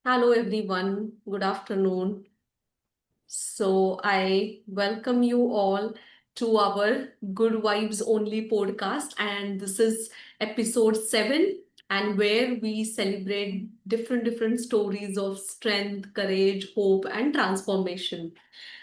Hello, everyone. Good afternoon. So, I welcome you all to our Good Vibes Only podcast. And this is episode 7, and where we celebrate different stories of strength, courage, hope, and transformation.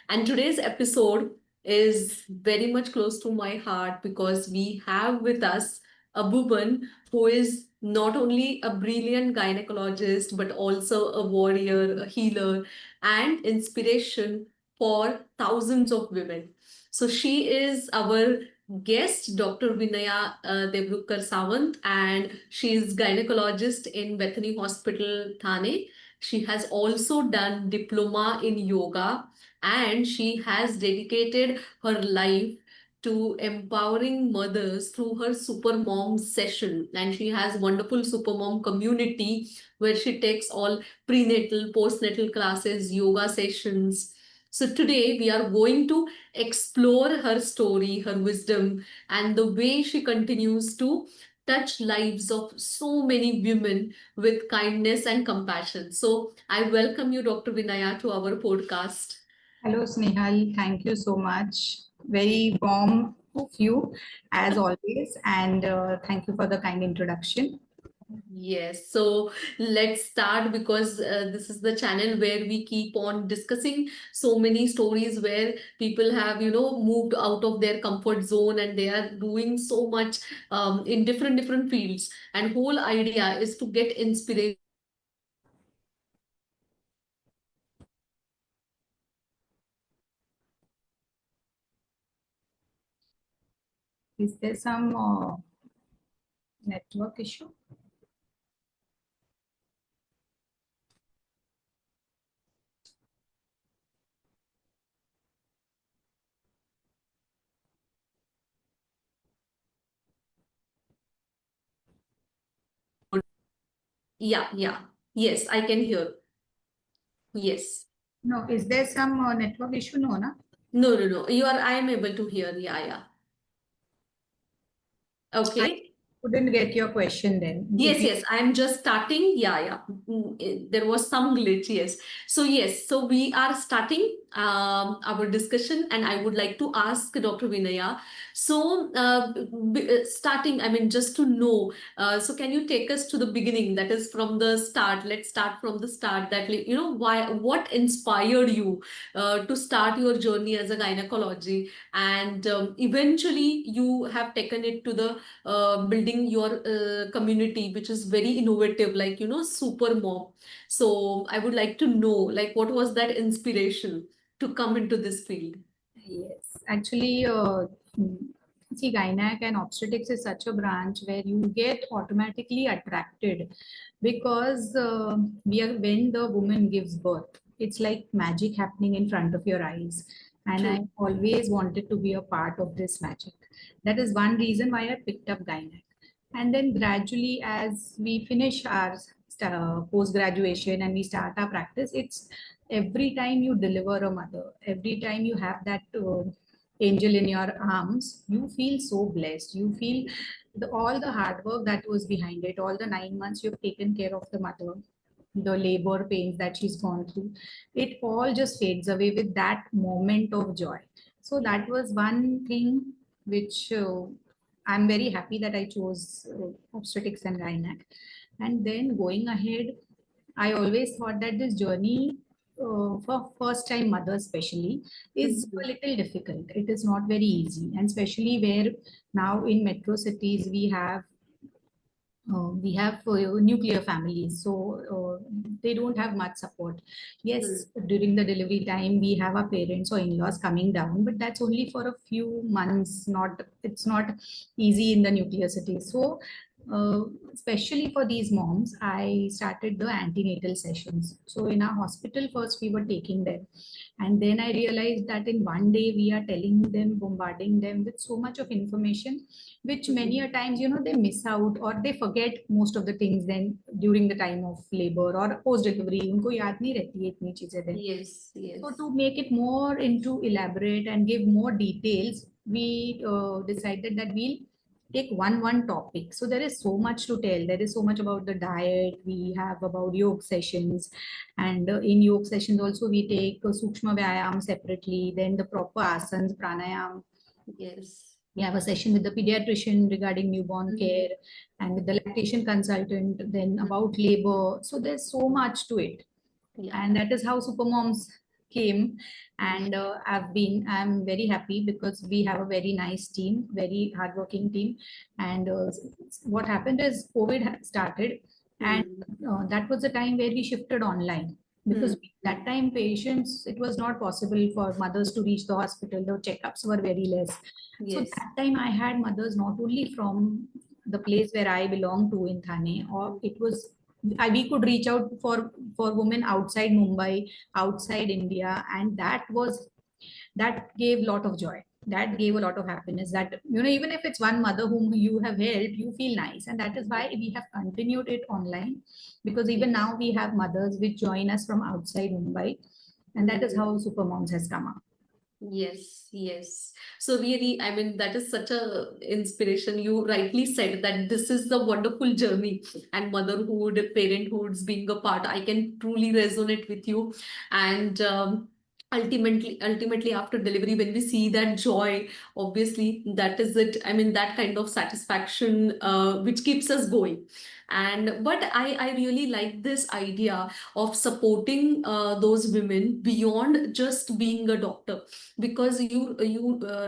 And today's episode is very much close to my heart because we have with us a woman who is not only a brilliant gynecologist but also a warrior, a healer, and inspiration for thousands of women. So she is our guest, Dr. Vinaya Devrukhkar Sawant, and she is gynecologist in Bethany Hospital, Thane. She has also done diploma in yoga, and she has dedicated her life to empowering mothers through her super mom session, and she has wonderful super mom community where she takes all prenatal postnatal classes, yoga sessions. So today we are going to explore her story, her wisdom, and the way she continues to touch lives of so many women with kindness and compassion. So I welcome you, Dr. Vinaya, to our podcast. Hello, Snehal. Thank you so much. Very warm of you, as always. And thank you for the kind introduction. Yes, so let's start because this is the channel where we keep on discussing so many stories where people have, moved out of their comfort zone and they are doing so much in different fields. And whole idea is to get inspiration. Is there some network issue? Yeah, yeah. Yes, I can hear. Yes. No, is there some network issue? No, na? No, no, no. I am able to hear. Yeah, yeah. I Okay. couldn't get your question then. If Yes, you yes, I'm just starting. Yeah, yeah. There was some glitch. Yes. So, yes, so we are starting our discussion, and I would like to ask Dr. Vinaya. So, starting, I mean, just to know, so can you take us to the beginning? That is from the start. Let's start from the start. Why, what inspired you to start your journey as a gynecology, and eventually you have taken it to the building your community, which is very innovative, like super mom. So I would like to know, like, what was that inspiration to come into this field? Yes, actually, mm, see, gynec and obstetrics is such a branch where you get automatically attracted because when the woman gives birth, it's like magic happening in front of your eyes. And True. I always wanted to be a part of this magic. That is one reason why I picked up gynec. And then gradually, as we finish our post graduation and we start our practice, it's every time you deliver a mother, every time you have that angel in your arms, you feel so blessed. You feel all the hard work that was behind it, all the 9 months you've taken care of the mother, the labor pains that she's gone through, it all just fades away with that moment of joy. So that was one thing which I'm very happy that I chose obstetrics and gynec. And then going ahead, I always thought that this journey for first time mothers especially is Mhm. a little difficult. It is not very easy, and especially where now in metro cities we have nuclear families, so they don't have much support. True. Yes, during the delivery time we have our parents or in-laws coming down, but that's only for a few months. Not It's not easy in the nuclear cities. So uh, especially for these moms, I started the antenatal sessions. So in our hospital, first we were taking them, and then I realized that in one day we are telling them, bombarding them with so much of information, which many a times, they miss out or they forget most of the things then during the time of labor or post delivery. उनको याद नहीं रहती है इतनी चीजें then. Yes, So yes. to make it more into elaborate and give more details, we decided that we'll take one topic. So there is so much to tell. There is so much about the diet. We have about yoga sessions, and in yoga sessions also we take sukshma vyayam separately, then the proper asanas, pranayam. Yes. We have a session with the pediatrician regarding newborn Mm. care, and with the lactation consultant, then about labor. So there's so much to it, Yeah. and that is how Supermoms came. And I'm very happy because we have a very nice team, very hardworking team. And what happened is COVID had started, and Mm. that was the time where we shifted online, because Mm. that time patients, it was not possible for mothers to reach the hospital. The checkups were very less. So Yes. that time I had mothers not only from the place where I belong to in Thane, or it was we could reach out for women outside Mumbai, outside India, and that gave a lot of joy. That gave a lot of happiness. That, even if it's one mother whom you have helped, you feel nice, and that is why we have continued it online. Because even Yes. now we have mothers which join us from outside Mumbai, and that is Mm. how Supermoms has come up. Yes, yes. So really, I mean, that is such a inspiration. You rightly said that this is the wonderful journey, and motherhood, parenthood's being a part. I can truly resonate with you. And ultimately, after delivery, when we see that joy, obviously, that is it. I mean, that kind of satisfaction, which keeps us going. And but I really like this idea of supporting those women beyond just being a doctor, because you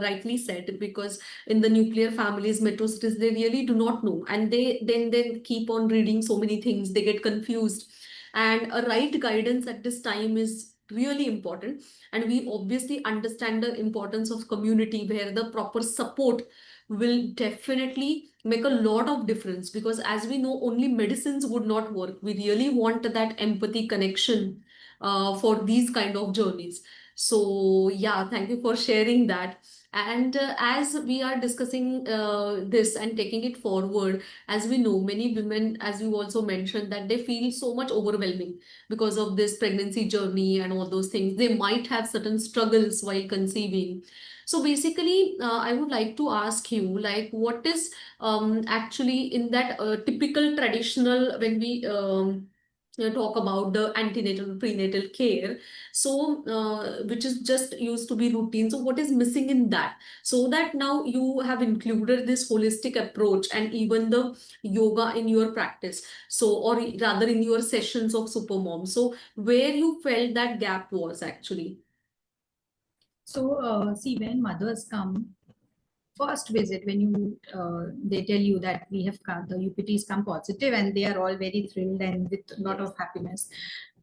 rightly said, because in the nuclear families, metro cities, they really do not know, and they keep on reading so many things, they get confused, and a right guidance at this time is really important. And we obviously understand the importance of community, where the proper support will definitely make a lot of difference, because as we know, only medicines would not work. We really want that empathy connection for these kind of journeys. So, yeah, thank you for sharing that. And as we are discussing this and taking it forward, as we know, many women, as you also mentioned, that they feel so much overwhelming because of this pregnancy journey and all those things. They might have certain struggles while conceiving. So basically, I would like to ask you, like, what is actually in that typical traditional, when we talk about the antenatal prenatal care, so which is just used to be routine, so what is missing in that, so that now you have included this holistic approach and even the yoga in your practice, so or rather in your sessions of Supermom, so where you felt that gap was actually. So see, when mothers come first visit, when you they tell you that we have come, the UPTs come positive, and they are all very thrilled and with a lot Yes. of happiness,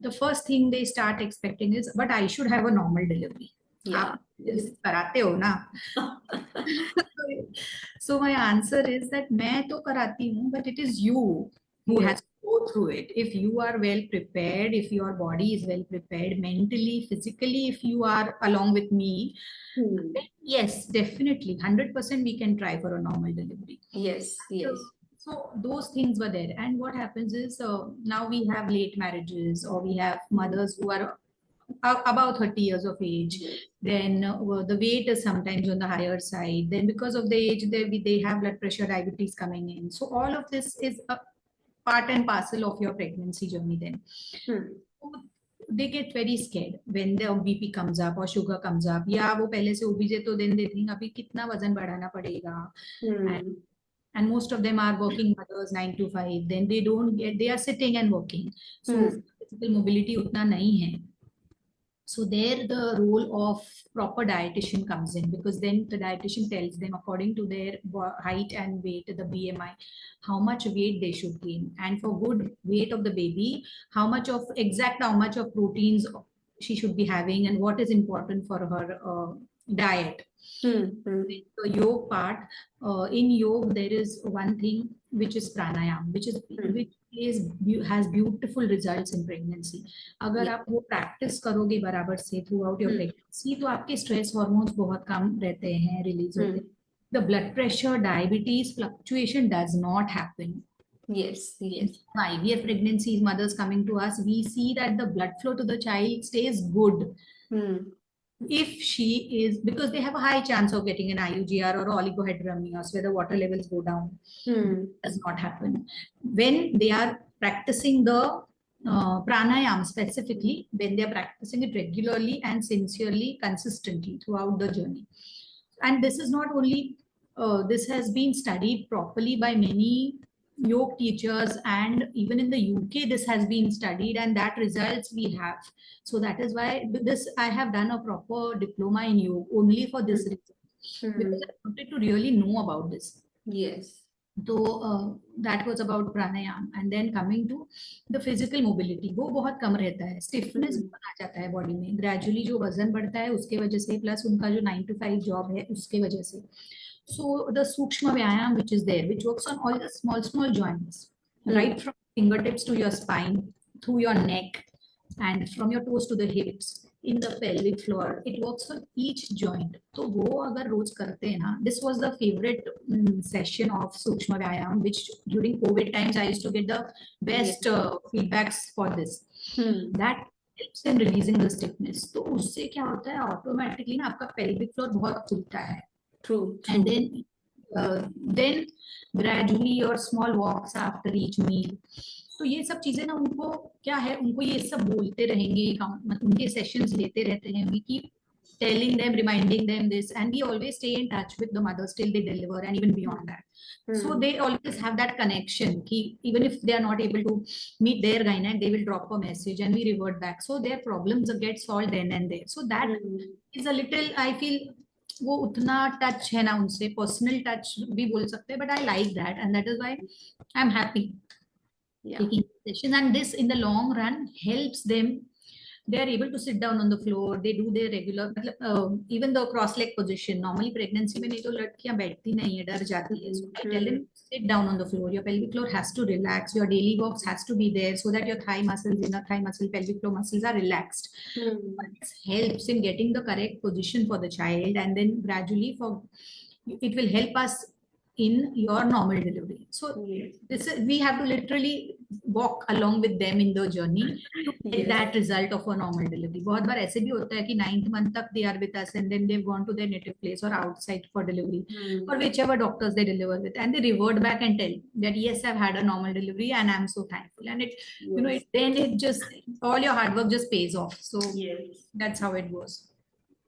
the first thing they start expecting is, but I should have a normal delivery. Yeah. आप Yes. कराते हो ना? So my answer is that मैं तो कराती हूँ, but it is you who Yes. has to go through it. If you are well prepared, if your body is well prepared mentally, physically, if you are along with me, Hmm. then yes, definitely, 100% we can try for a normal delivery. Yes. So, Yes. so those things were there. And what happens is, now we have late marriages, or we have mothers who are about 30 years of age. Yes. Then the weight is sometimes on the higher side. Then because of the age, they have blood pressure, diabetes coming in. So all of this is a part and parcel of your pregnancy journey then. Hmm. They get very scared when the BP comes up or sugar comes up. या वो पहले से obese है, तो then they think अभी कितना वजन बढ़ाना पड़ेगा. And, Hmm. and most of them are working mothers, 9 to 5. Then they don't get, they are sitting and working. So Hmm. physical mobility उतना नहीं है. So there the role of proper dietitian comes in, because then the dietitian tells them according to their height and weight, the BMI, how much weight they should gain, and for good weight of the baby, how much of proteins she should be having, and what is important for her diet. Hmm. Hmm. The yoga part, in yoga there is one thing which is pranayam, Hmm. which has beautiful results in pregnancy. अगर Yeah. आप वो practice करोगे बराबर से throughout your Hmm. pregnancy, तो आपके stress hormones बहुत कम रहते हैं, release होते Hmm. हैं. The blood pressure, diabetes fluctuation does not happen. Yes. Yes. IVF pregnancies, mothers coming to us, we see that the blood flow to the child stays good. Hmm. if she is, because they have a high chance of getting an IUGR or oligohydramnios where the water levels go down. Does not happen when they are practicing the pranayam, specifically when they are practicing it regularly and sincerely, consistently throughout the journey. And this is not only this has been studied properly by many yoga teachers, and even in the UK this has been studied, and that results we have. So that is why this I have done a proper diploma in yoga only for this reason, because I wanted to really know about this. Yes. तो that was about pranayam. And then coming to the physical mobility, वो बहुत कम रहता है, stiffness बहुत आ जाता है body में gradually, जो वजन बढ़ता है उसके वजह से, प्लस उनका जो 9 to 5 जॉब है उसके वजह से. So the sukshma vyayam which is there, which works on all the small joints, right from fingertips to your spine, through your neck, and from your toes to the hips, in the pelvic floor, it works on each joint. तो वो अगर रोज करते हैं ना, this was the favorite session of Sukshma Vyayam, which during COVID times I used to get the best feedbacks for this. That helps in releasing the stiffness. तो उससे क्या होता है, automatically ना आपका pelvic floor बहुत खुलता है. True. And then gradually your small walks after each meal. तो ये सब चीजें ना उनको क्या है, उनको ये सब बोलते रहेंगे, उनके सेशंस लेते रहते हैं. We keep telling them, reminding them this, and we always stay in touch with the mothers till they deliver and even beyond that. So they always have that connection. Even if they are not able to meet their gynaec, they will drop a message and we revert back. So their problems get solved then and there. So that is a little, I feel, वो उतना touch है ना उनसे, personal touch भी बोल सकते हैं, but I like that, and that is why I am happy taking sessions. And this in the long run helps them. They are able to sit down on the floor, they do their regular, even the cross leg position. Normally pregnancy में नहीं तो लड़कियां बैठती नहीं है, डर जाती है. So I tell them, sit down on the floor, your pelvic floor has to relax, your daily walks has to be there, so that your thigh muscles, inner thigh muscle, pelvic floor muscles are relaxed. This helps in getting the correct position for the child, and then gradually it will help us in your normal delivery. So this is, we have to literally walk along with them in the journey to get that result of a normal delivery. बहुत बार ऐसे भी होता है कि 9th month तक they are with us and then they've gone to their native place or outside for delivery, or whichever doctors they deliver with, and they revert back and tell that yes, I've had a normal delivery and I'm so thankful. And it you know, then it just, all your hard work just pays off. So that's how it goes.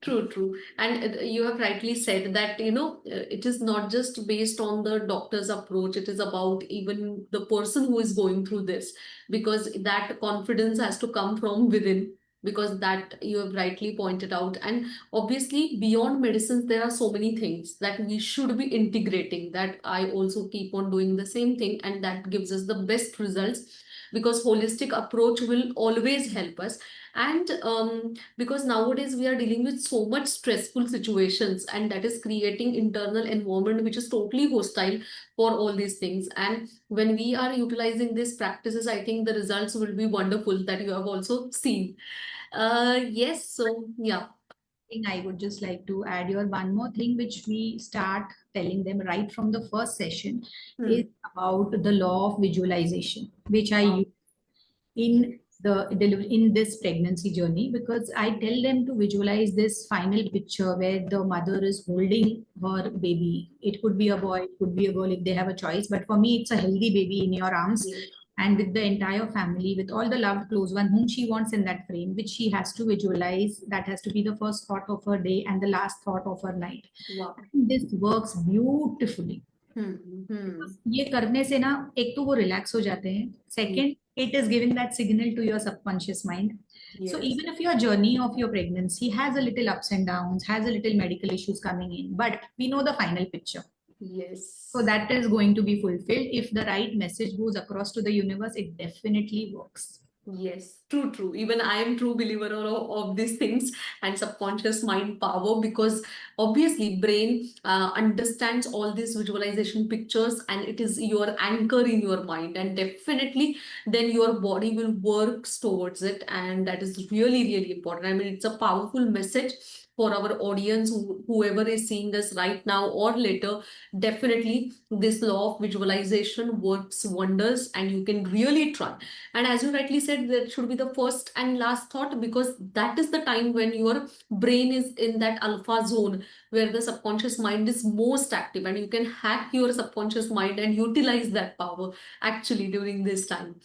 True. And you have rightly said that, it is not just based on the doctor's approach, it is about even the person who is going through this, because that confidence has to come from within, because that you have rightly pointed out. And obviously, beyond medicines, there are so many things that we should be integrating, that I also keep on doing the same thing, and that gives us the best results, because holistic approach will always help us. And because nowadays we are dealing with so much stressful situations, and that is creating internal environment which is totally hostile for all these things. And when we are utilizing these practices, I think the results will be wonderful, that you have also seen. Yes, so yeah. I would just like to add here one more thing, which we start telling them right from the first session, is about the law of visualization, which I use in this pregnancy journey, because I tell them to visualize this final picture where the mother is holding her baby. It could be a boy, it could be a girl if they have a choice, but for me it's a healthy baby in your arms, and with the entire family, with all the loved close one whom she wants in that frame, which she has to visualize. That has to be the first thought of her day and the last thought of her night. This works beautifully. ये करने से ना, एक तो वो relax हो जाते हैं, second, it is giving that signal to your subconscious mind. So even if your journey of your pregnancy has a little ups and downs, has a little medical issues coming in, but we know the final picture. So that is going to be fulfilled. If the right message goes across to the universe, it definitely works. Yes, true. Even I am true believer of these things and subconscious mind power, because obviously brain understands all these visualization pictures, and it is your anchor in your mind, and definitely then your body will work towards it, and that is really important. I mean, it's a powerful message for our audience, whoever is seeing us right now or later. Definitely this law of visualization works wonders, and you can really try. And as you rightly said, there should be the first and last thought, because that is the time when your brain is in that alpha zone where the subconscious mind is most active, and you can hack your subconscious mind and utilize that power actually during this time.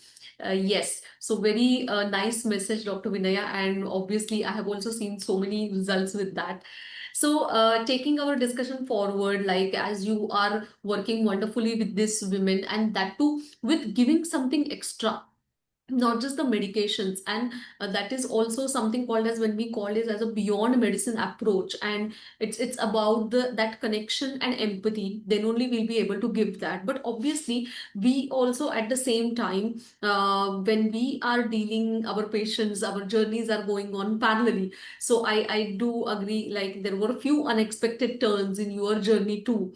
Yes, so very nice message, Dr. Vinaya, and obviously I have also seen so many results with that. So, taking our discussion forward, like as you are working wonderfully with these women, and that too with giving something extra, not just the medications, and that is also something called as, when we call it as a beyond medicine approach, and it's about the that connection and empathy, then only we'll be able to give that. But obviously we also at the same time, when we are dealing our patients, our journeys are going on parallelly. So I do agree, like there were a few unexpected turns in your journey too.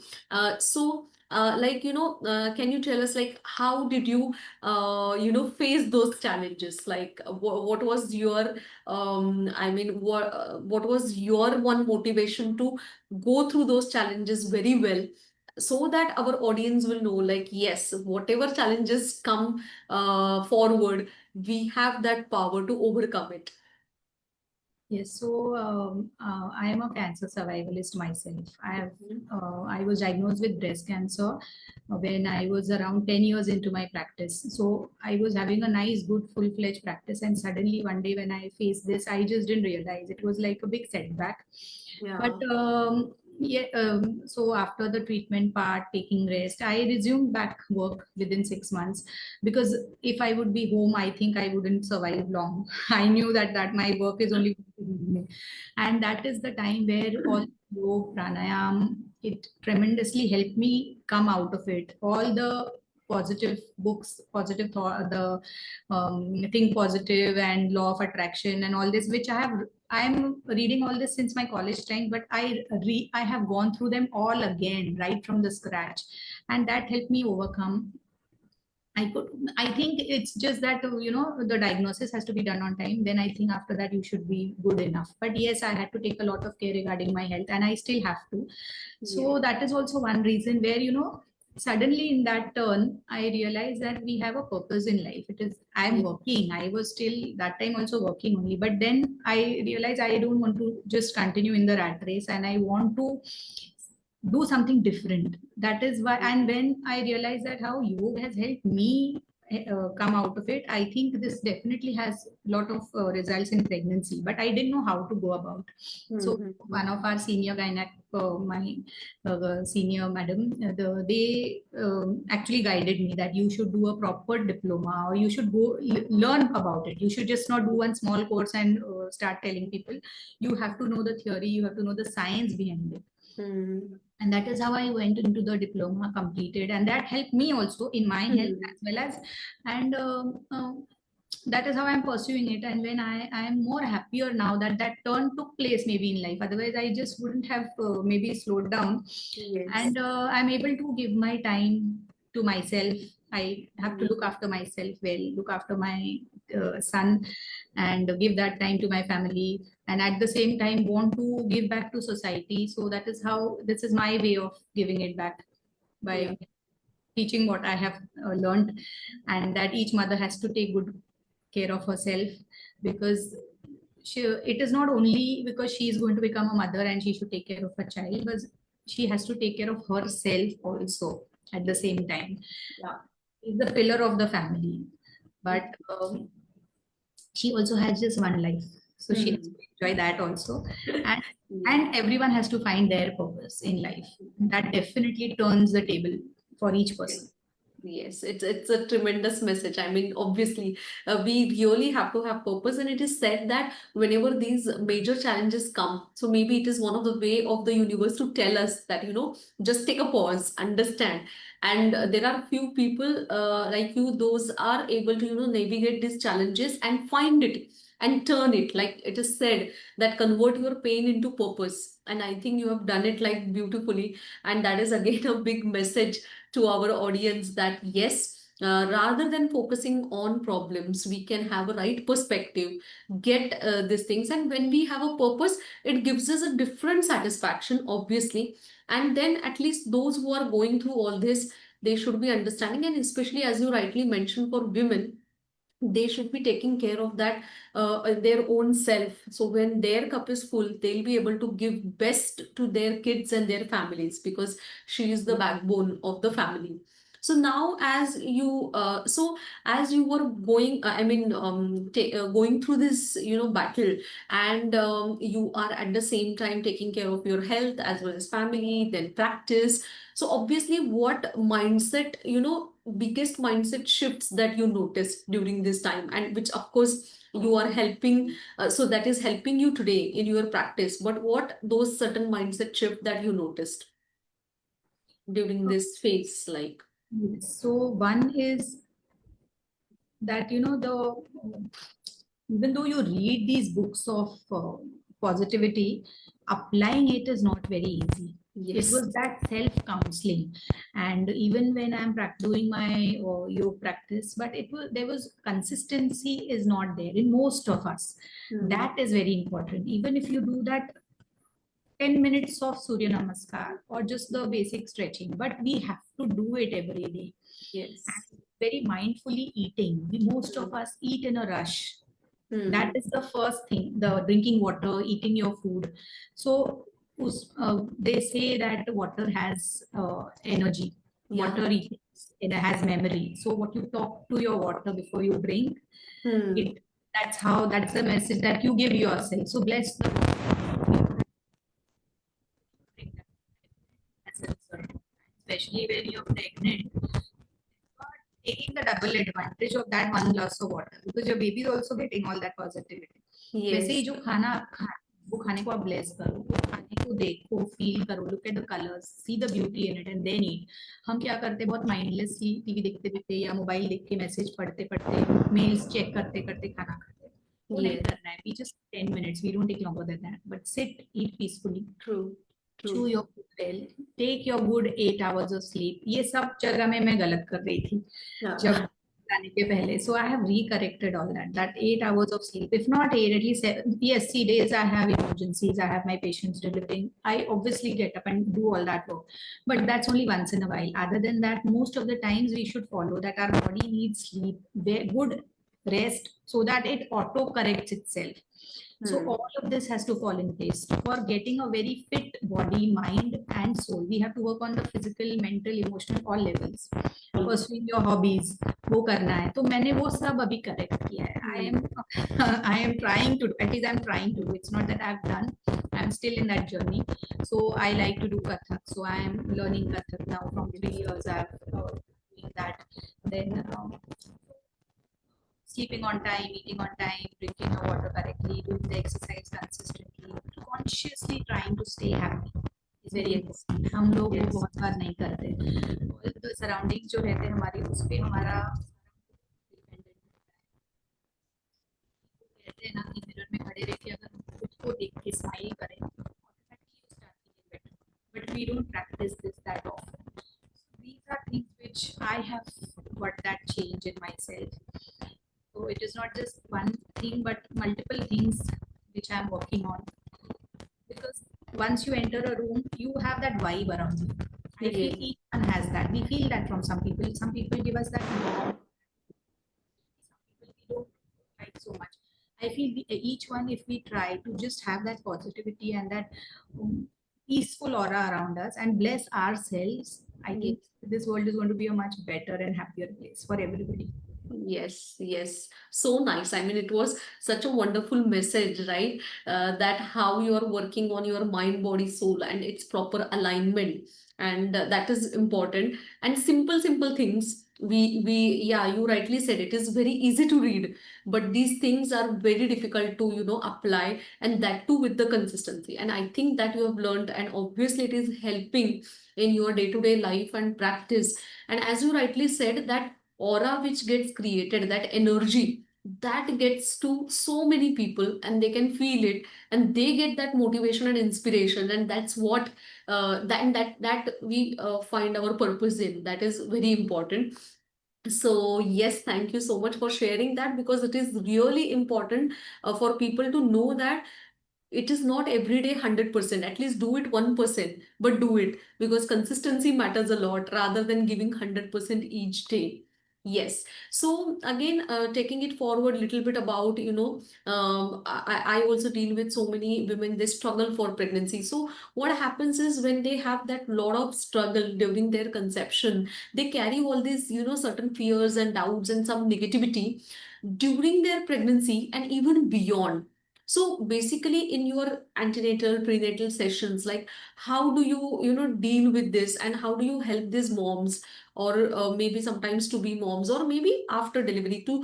Like, can you tell us, like, how did you face those challenges? Like, what was your, what was your one motivation to go through those challenges very well, so that our audience will know, like, yes, whatever challenges come forward, we have that power to overcome it. Yes, so I am a cancer survivalist myself. Mhm. I was diagnosed with breast cancer when I was around 10 years into my practice. So I was having a nice, good, full-fledged practice, and suddenly one day when I faced this, I just didn't realize it was like a big setback. But Yeah. yeah, so after the treatment part, taking rest, I resumed back work within 6 months, because if I would be home, I think I wouldn't survive long. I knew that my work is only and that is the time where all yoga pranayam, it tremendously helped me come out of it. All the positive books, positive thought, the think positive and law of attraction and all this, which I'm reading all this since my college time, but I have gone through them all again right from the scratch, and that helped me overcome. I think it's just that, the diagnosis has to be done on time. Then I think after that you should be good enough. But yes, I had to take a lot of care regarding my health, and I still have to. Yeah. So that is also one reason where, suddenly in that turn, I realized that we have a purpose in life. It is, I'm Yeah. working. I was still that time also working only. But then I realized I don't want to just continue in the rat race, and I want to do something different. That is why, and when I realized that how yoga has helped me come out of it, I think this definitely has a lot of results in pregnancy, but I didn't know how to go about. So Mhm. one of our senior gynac, my senior madam, they actually guided me that you should do a proper diploma, or you should go learn about it. You should just not do one small course and start telling people. You have to know the theory, you have to know the science behind it. Mhm. And that is how I went into the diploma, completed, and that helped me also in my health Mhm. as well as. And that is how I'm pursuing it. And when I am more happier now that that turn took place maybe in life, otherwise I just wouldn't have maybe slowed down. Yes. And I'm able to give my time to myself. I have to Mhm. look after myself well, look after my son, and give that time to my family, and at the same time want to give back to society. So that is how, this is my way of giving it back, Yeah. by teaching what I have learned, and that each mother has to take good care of herself, because it is not only because she is going to become a mother and she should take care of her child, but she has to take care of herself also at the same time. Yeah. Is the pillar of the family, but she also has just one life, so she has Mhm. to enjoy that also. and Yeah. and everyone has to find their purpose in life. That definitely turns the table for each Yes. person. Yes, it's a tremendous message. I mean, obviously, we really have to have purpose, and it is said that whenever these major challenges come, so maybe it is one of the way of the universe to tell us that, just take a pause, understand. And there are few people like you, those are able to, navigate these challenges and find it and turn it. Like it is said that convert your pain into purpose, and I think you have done it like beautifully. And that is again a big message to our audience, that yes, rather than focusing on problems, we can have a right perspective, get these things, and when we have a purpose, it gives us a different satisfaction, obviously. And then at least those who are going through all this, they should be understanding, and especially as you rightly mentioned, for women, they should be taking care of that, their own self. So when their cup is full, they'll be able to give best to their kids and their families, because she is the backbone of the family. So now, as you were going, going through this, battle, and you are at the same time taking care of your health as well as family, then practice. So obviously, what mindset, biggest mindset shifts that you noticed during this time, and which of course you are helping, so that is helping you today in your practice, but what those certain mindset shift that you noticed during this phase, like? So one is that, even though you read these books of positivity, applying it is not very easy. It Yes. was that self counseling, and even when I'm doing my yoga practice, but it was, there was consistency is not there in most of us. Hmm. That is very important. Even if you do that 10 minutes of surya namaskar or just the basic stretching, but we have to do it every day. Yes. And very mindfully eating, most Hmm. of us eat in a rush. That Hmm. is the first thing, the drinking water, eating your food. So they say that water has energy. Yeah. Water it has memory. So what you talk to your water before you drink Hmm. it, that's the message that you give yourself. So bless the water, especially when you're pregnant, taking the double advantage of that one glass of water, because your baby is also getting all that positivity. वैसे ही Yes. जो खाना वो खाने को आप bless करो, वो खाने को देखो, फील करो, look at the colours, see the beauty in it and then eat. हम क्या करते हैं, बहुत माइंडलेसली टीवी देखते देखते या मोबाइल देख के मैसेज पढ़ते पढ़ते मेल्स चेक करते करते खाना खाते हैं. वो नहीं Yes. करना है. We just 10 minutes, we don't take longer than that, but sit, eat peacefully, True. chew True. your food well, take your good 8 hours of sleep. ये सब जगह में मैं गलत कर रही थी Yeah. जब जाने के पहले. So I have recorrected all that. That 8 hours of sleep, if not eight, at least seven. Yes, see, days I have emergencies, I have my patients delivering. I obviously get up and do all that work, but that's only once in a while. Other than that, most of the times we should follow that our body needs sleep, good rest, so that it auto corrects itself. So Hmm. all of this has to fall in place for getting a very fit body, mind, and soul. We have to work on the physical, mental, emotional, all levels. Pursuing your hobbies, वो करना है. तो मैंने वो सब अभी correct किया है. Hmm. I am trying to. At least I'm trying to. It's not that I've done. I'm still in that journey. So I like to do Kathak. So I am learning Kathak now from 3 years. I've doing that. Then sleeping on time, eating on time, drinking your water correctly, doing the exercise consistently, consciously trying to stay happy is very Yes. important. हम लोग वो Yes. बहुत बार नहीं करते. तो surrounding जो रहते हैं हमारी, उस पे हमारा कहते हैं ना कि मिरर में खड़े रह के अगर हम खुद को देख के स्माइल करें, automatically you start feeling better. But we don't practice this that often. These are things which I have got that change in myself. So it is not just one thing, but multiple things which I'm working on. Because once you enter a room, you have that vibe around you. I feel Yes. each one has that. We feel that from some people. Some people give us that warm. Some people we don't like so much. I feel each one, if we try to just have that positivity and that peaceful aura around us and bless ourselves, I think this world is going to be a much better and happier place for everybody. Yes, yes. So nice. I mean, it was such a wonderful message, right? That how you are working on your mind, body, soul, and its proper alignment. And that is important. And simple things. Yeah, you rightly said it is very easy to read, but these things are very difficult to, apply, and that too with the consistency. And I think that you have learned, and obviously it is helping in your day-to-day life and practice. And as you rightly said, that aura which gets created, that energy that gets to so many people, and they can feel it, and they get that motivation and inspiration, and that's what that we find our purpose in. That is very important. So yes, thank you so much for sharing that, because it is really important for people to know that it is not every day 100%. At least do it 1%, but do it, because consistency matters a lot rather than giving 100% each day. Yes. So again, taking it forward a little bit about, I also deal with so many women, they struggle for pregnancy. So what happens is when they have that lot of struggle during their conception, they carry all these, certain fears and doubts and some negativity during their pregnancy and even beyond. So basically in your antenatal, prenatal sessions, like how do you, deal with this and how do you help these moms or maybe sometimes to be moms or maybe after delivery to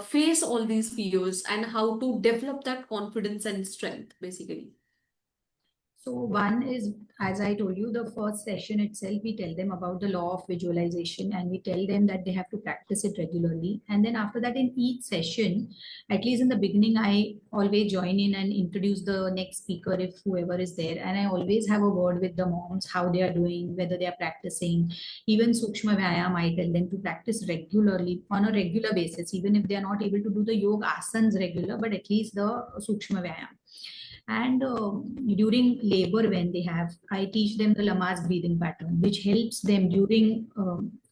face all these fears and how to develop that confidence and strength basically. So one is, as I told you, the first session itself, we tell them about the law of visualization and we tell them that they have to practice it regularly. And then after that, in each session, at least in the beginning, I always join in and introduce the next speaker if whoever is there. And I always have a word with the moms, how they are doing, whether they are practicing. Even Sukshma Vyayam, I tell them to practice regularly on a regular basis, even if they are not able to do the yoga asanas regular, but at least the Sukshma Vyayam. And during labor, when they have, I teach them the Lamaze breathing pattern, which helps them during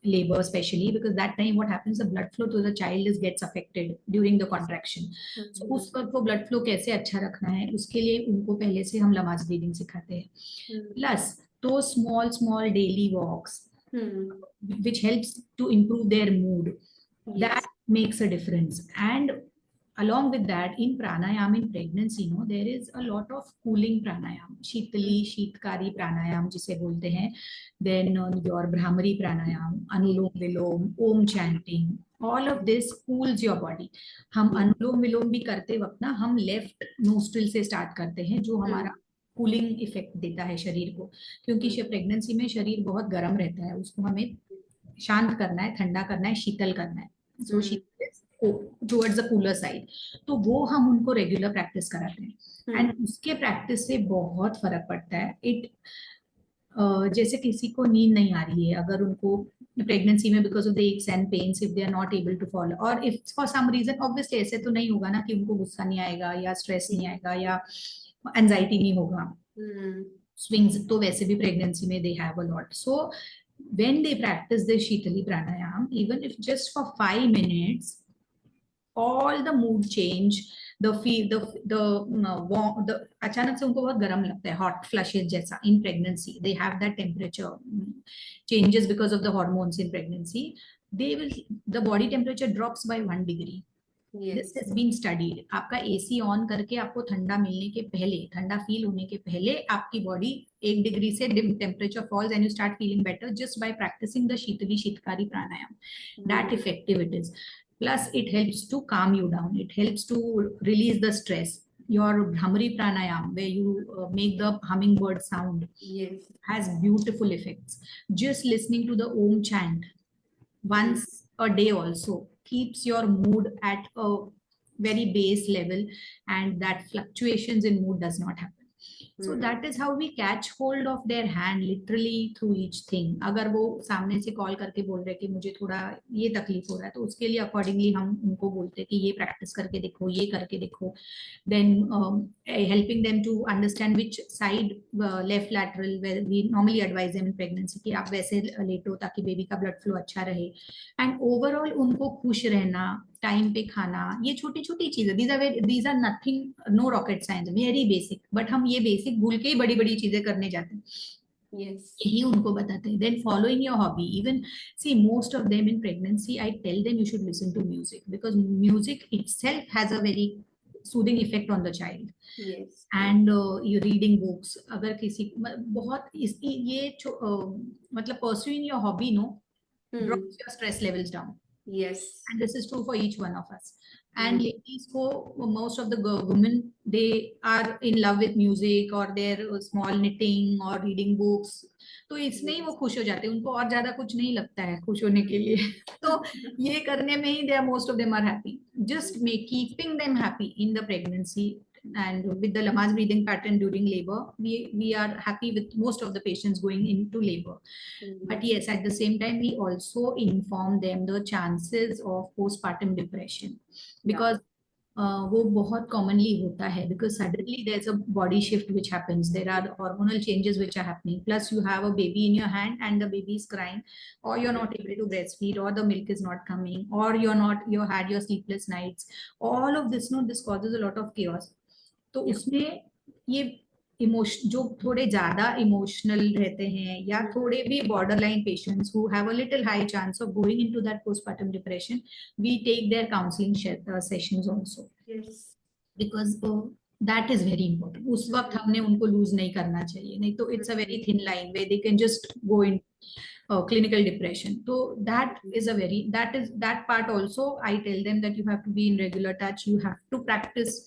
labor, especially because that time what happens, the blood flow to the child is gets affected during the contraction. So हम्म, उस वक्त वो blood flow कैसे अच्छा रखना है, उसके लिए उनको पहले से हम लमाज ब्रीदिंग सिखाते हैं. हम्म, Plus, those small daily walks, hmm, which helps to improve their mood, that yes. makes a difference. And along with that, in pranayam in pregnancy, there is a lot of cooling pranayam, sheetali Sheetkari pranayam जिसे बोलते हैं. Then your Brahmari pranayam, Yes. anulom vilom, om chanting, all of this cools your body. हम Yes. अनुलोम विलोम भी करते वक्त ना हम left nostril से स्टार्ट करते हैं, जो हमारा हम्म, कूलिंग इफेक्ट देता है शरीर को, क्योंकि हम्म, प्रेगनेंसी में शरीर बहुत गर्म रहता है, उसको हमें शांत करना है, ठंडा करना है, शीतल करना है. सो हम्म, शीतल टुवर्ड्स द कूलर साइड. तो वो हम उनको रेगुलर प्रैक्टिस कराते हैं हम्म, एंड उसके प्रैक्टिस से बहुत फर्क पड़ता है. इट जैसे किसी को नींद नहीं आ रही है, अगर उनको प्रेगनेंसी में because of the aches and pains, if they are not able to follow, और if for some reason, obviously ऐसे तो नहीं होगा ना कि उनको गुस्सा नहीं आएगा या स्ट्रेस नहीं आएगा या एंजाइटी नहीं होगा. हम्म, Swings तो वैसे भी प्रेगनेंसी में they have a lot. So when they practice this sheetali pranayam, even if just for 5 minutes, all the mood change, the feel, the अचानक से उनको बहुत गर्म लगता है, hot flushes जैसा in pregnancy. They have that temperature changes because of the hormones in pregnancy. They will, the body temperature drops by 1 degree. This yes. Has been studied. आपका AC on करके आपको ठंडा मिलने के पहले, ठंडा फील होने के पहले, आपकी बॉडी 1 डिग्री से temperature falls and you start feeling better just by practicing the Sheetali Sheetkari pranayama. Hmm, that effective it is. Plus, it helps to calm you down. It helps to release the stress. Your Bhramari pranayam, where you make the hummingbird sound, yes. has beautiful effects. Just listening to the Om chant hmm, once a day also keeps your mood at a very base level, and that fluctuations in mood does not happen. So hmm, that is how we catch hold of their hand literally through each thing. अगर वो सामने से call करके बोल रहे कि मुझे थोड़ा ये तकलीफ हो रहा है, तो उसके लिए अकॉर्डिंगली हम उनको बोलते हैं कि ये प्रैक्टिस करके देखो, ये करके देखो. Then helping them to understand which side, left lateral, where we normally advise them in pregnancy कि आप वैसे लेटो ताकि बेबी का ब्लड फ्लो अच्छा रहे. एंड ओवरऑल उनको खुश रहना, टाइम पे खाना, ये छोटी छोटी चीजें, these are nothing, no rocket science, very basic, but हम ये बेसिक भूल के ही बड़ी बड़ी चीजें करने जाते हैं. yes. यही उनको बताते हैं. Then following your hobby, even see most of them in pregnancy, I tell them you should listen to music, because music itself has a very soothing effect on the child. Yes. Yes. And you reading books, अगर किसी बहुत इसकी ये मतलब pursuing your hobby Hmm. drops your stress levels down. Yes. And this is true for each one of us. Hmm. And ladies को, most of the women, they are in love with music or their small knitting or reading books. तो इसमें ही वो Yes. खुश हो जाते हैं, उनको और ज्यादा कुछ नहीं लगता है खुश होने के लिए. तो ये करने में ही they are, most of them are happy. Just make keeping them happy in the pregnancy, and with the Lamaze breathing pattern during labor, we are happy with most of the patients going into labor. But Yes. yes, at the same time, we also inform them the chances of postpartum depression, Yeah. because वो बहुत commonly होता है because suddenly there's a body shift which happens. There are hormonal changes which are happening. Plus, you have a baby in your hand and the baby is crying, or you're not able to breastfeed, or the milk is not coming, or you had your sleepless nights. All of this, no, this causes a lot of chaos. तो Yeah. उसमें ये emotion जो थोड़े ज्यादा emotional रहते हैं या थोड़े भी border line patients who have a little high chance of going into that postpartum depression, we take their counselling sessions also Yes. Because that is very important. उस वक्त हमने उनको लूज नहीं करना चाहिए, नहीं तो it's a very thin line way they can just go in clinical depression. So that is a very, that is that part also I tell them that you have to be in regular touch, you have to practice.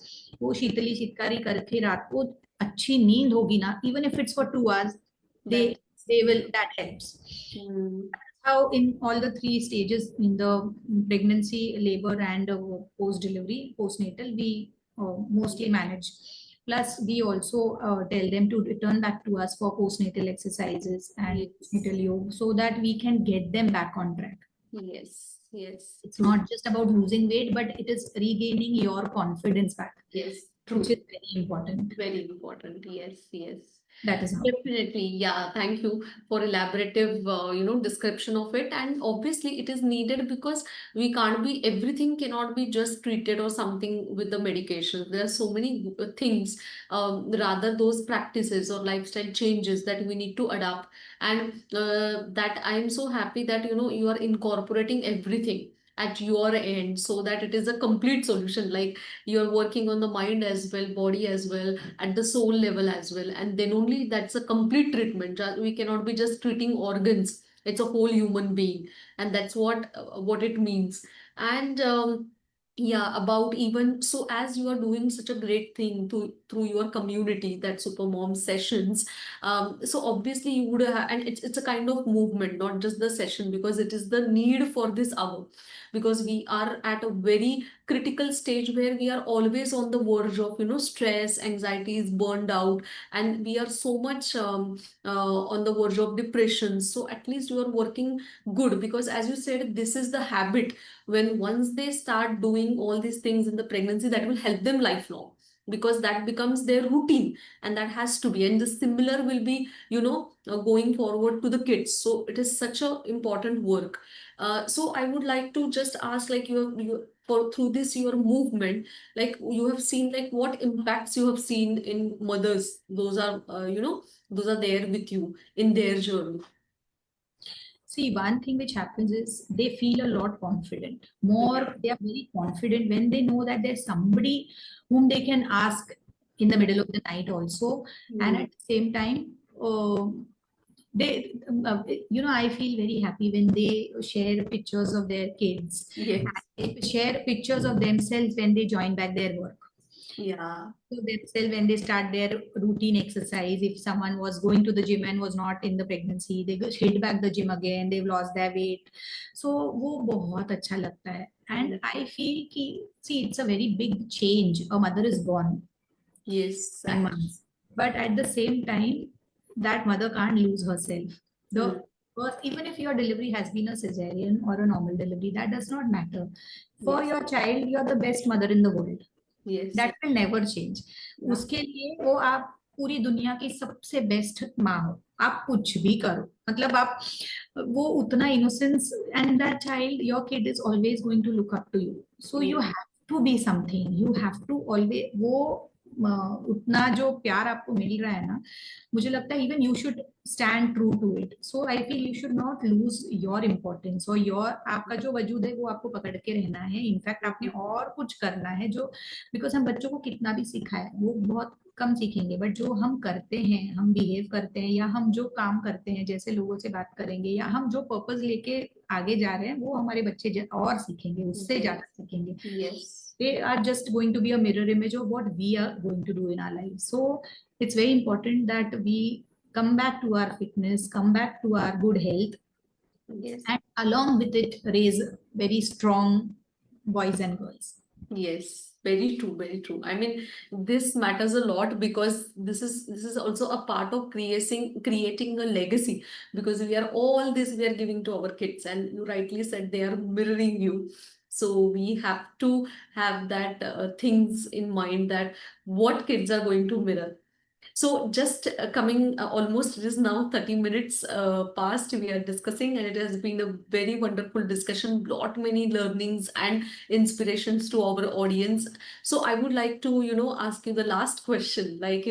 वो शीतली शीतकारी करके रात को अच्छी नींद होगी ना, even if it's for 2 hours, they That. they will, that helps. Mm. How in all the three stages in the pregnancy, labor, and post delivery, postnatal, we mostly manage. Plus, we also tell them to return back to us for postnatal exercises and Yes. postnatal yoga so that we can get them back on track. Yes. Yes. It's True. not just about losing weight, but it is regaining your confidence back, Yes. which True. is very important. Very important. Yes. Yes. That is how. Definitely, yeah. Thank you for elaborative, description of it. And obviously, it is needed because we can't be, everything cannot be just treated or something with the medication. There are so many things, rather those practices or lifestyle changes that we need to adapt. And that I am so happy that, you are incorporating everything at your end so that it is a complete solution. Like you're working on the mind as well, body as well, at the soul level as well, and then only that's a complete treatment. We cannot be just treating organs, it's a whole human being, and that's what it means. And yeah, about even so, as you are doing such a great thing to through your community, that supermom sessions, so obviously you would have, and it's a kind of movement, not just the session, because it is the need for this hour, because we are at a very critical stage where we are always on the verge of, stress, anxieties, burned out, and we are so much on the verge of depression. So at least you are working good, because as you said, this is the habit. When once they start doing all these things in the pregnancy, that will help them lifelong, because that becomes their routine, and that has to be, and the similar will be, going forward to the kids. So it is such a important work. So I would like to just ask, like, you for through this your movement, like you have seen, like what impacts you have seen in mothers. Those are, those are there with you in their journey. See, one thing which happens is they feel a lot confident. More, they are very confident when they know that there's somebody whom they can ask in the middle of the night also. And Hmm. at the same time, they, I feel very happy when they share pictures of their kids. Yes. And they share pictures of themselves when they join back their work. Yeah. So themselves when they start their routine exercise. If someone was going to the gym and was not in the pregnancy, they hit back the gym again, they've lost their weight. So वो बहुत अच्छा लगता है. And I feel कि, see, it's a very big change. A mother is born Yes. 9 months, but at the same time, that mother can't lose herself. Hmm. The first, even if your delivery has been a cesarean or a normal delivery, that does not matter. For Yes. your child, you're the best mother in the world. Yes. That will never change. Yeah. उसके लिए वो आप पूरी दुनिया की सबसे best माँ हो, आप कुछ भी करो, मतलब आप वो उतना innocence, and that child, your kid is always going to look up to you. So you Yes. Have to be something, you have to always, वो उतना जो प्यार आपको मिल रहा है ना, मुझे लगता है even you should stand true to it. So I feel you should not lose your importance, और योर, आपका जो वजूद है वो आपको पकड़ के रहना है. इनफैक्ट आपने और कुछ करना है जो, बिकॉज हम बच्चों को कितना भी सिखाए वो बहुत कम सीखेंगे, बट जो हम करते हैं, हम बिहेव करते हैं, या हम जो काम करते हैं, जैसे लोगों से बात करेंगे, या हम जो पर्पस लेके आगे जा रहे हैं, वो हमारे बच्चे और सीखेंगे, उससे Yes. ज्यादा सीखेंगे. Yes. They are just going to be a mirror image of what we are going to do in our lives. So it's very important that we come back to our fitness, come back to our good health, Yes. and along with it, raise very strong boys and girls. Yes, very true, very true. I mean, this matters a lot, because this is also a part of creating a legacy, because we are all this we are giving to our kids, and you rightly said they are mirroring you. So we have to have that things in mind, that what kids are going to mirror. So just coming almost, it is now 30 minutes past we are discussing, and it has been a very wonderful discussion, lot many learnings and inspirations to our audience. So I would like to, ask you the last question, like,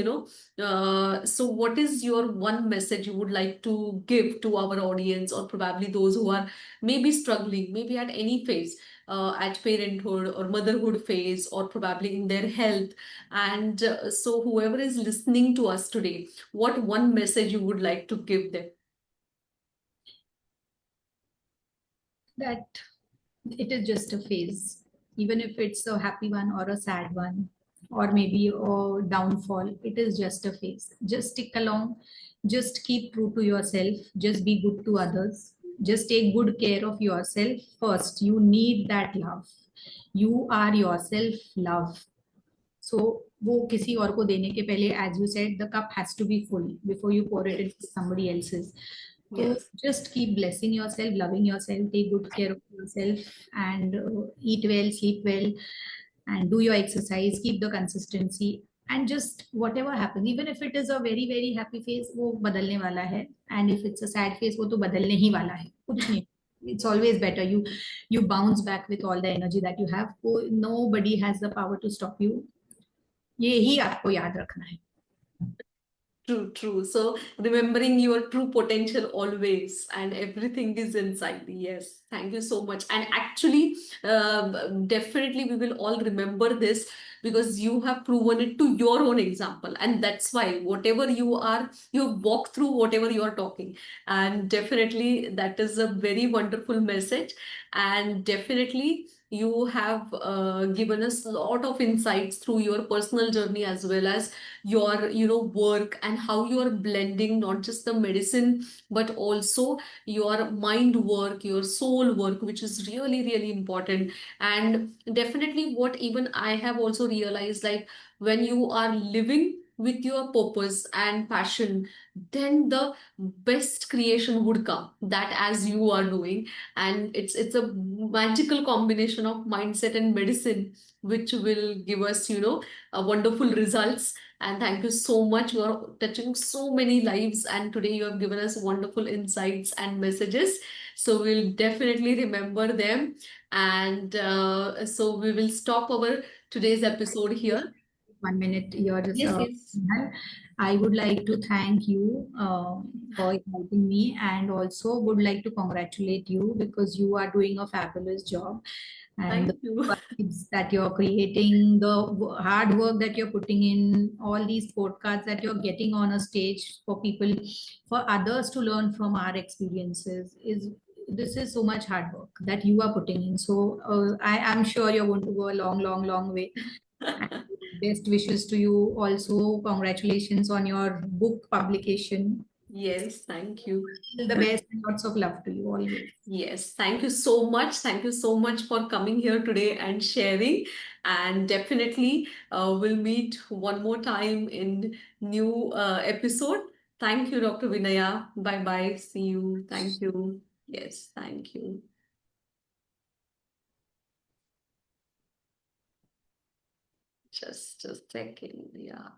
so what is your one message you would like to give to our audience, or probably those who are maybe struggling, maybe at any phase, at parenthood or motherhood phase, or probably in their health. And so, whoever is listening to us today, what one message you would like to give them? That it is just a phase, even if it's a happy one or a sad one, or maybe a downfall. It is just a phase. Just stick along, just keep true to yourself, just be good to others, just take good care of yourself first. You need that love. You are yourself love. So वो किसी और को देने के पहले, as you said, the cup has to be full before you pour it into Yes, somebody else's. So yes. just keep blessing yourself, loving yourself, take good care of yourself, and eat well, sleep well, and do your exercise, keep the consistency. And just whatever happens, even if it is a very very happy phase, वो बदलने वाला है. And if it's a sad phase, वो तो बदलने ही वाला है, कुछ नहीं. It's always better you bounce back with all the energy that you have. Nobody has the power to stop you. ये ही आपको याद रखना है. True, true. So remembering your true potential always, and everything is inside. Yes, thank you so much. And actually, definitely we will all remember this, because you have proven it to your own example. And that's why whatever you are, you walk through whatever you are talking. And definitely that is a very wonderful message. And definitely you have given us a lot of insights through your personal journey, as well as your work, and how you are blending not just the medicine, but also your mind work, your soul work, which is really really important. And definitely what even I have also realized, like, when you are living with your purpose and passion, then the best creation would come, that as you are doing. And it's a magical combination of mindset and medicine, which will give us a wonderful results. And thank you so much. You are touching so many lives, and today you have given us wonderful insights and messages. So we'll definitely remember them. And so we will stop our today's episode here. 1 minute, your Yes, yes. I would like to thank you for inviting me, and also would like to congratulate you because you are doing a fabulous job. And the Thank you. vibes that you're creating, the hard work that you're putting in, all these podcasts that you're getting on a stage for people, for others to learn from our experiences, is this is so much hard work that you are putting in. So I am sure you're going to go a long, long, long way. And best wishes to you. Also, congratulations on your book publication. Yes, thank you. All the best and lots of love to you always. Yes, thank you so much. Thank you so much for coming here today and sharing. And definitely, we'll meet one more time in new episode. Thank you, Dr. Vinaya. Bye bye. See you. Thank you. Yes, thank you. Just a second. Yeah.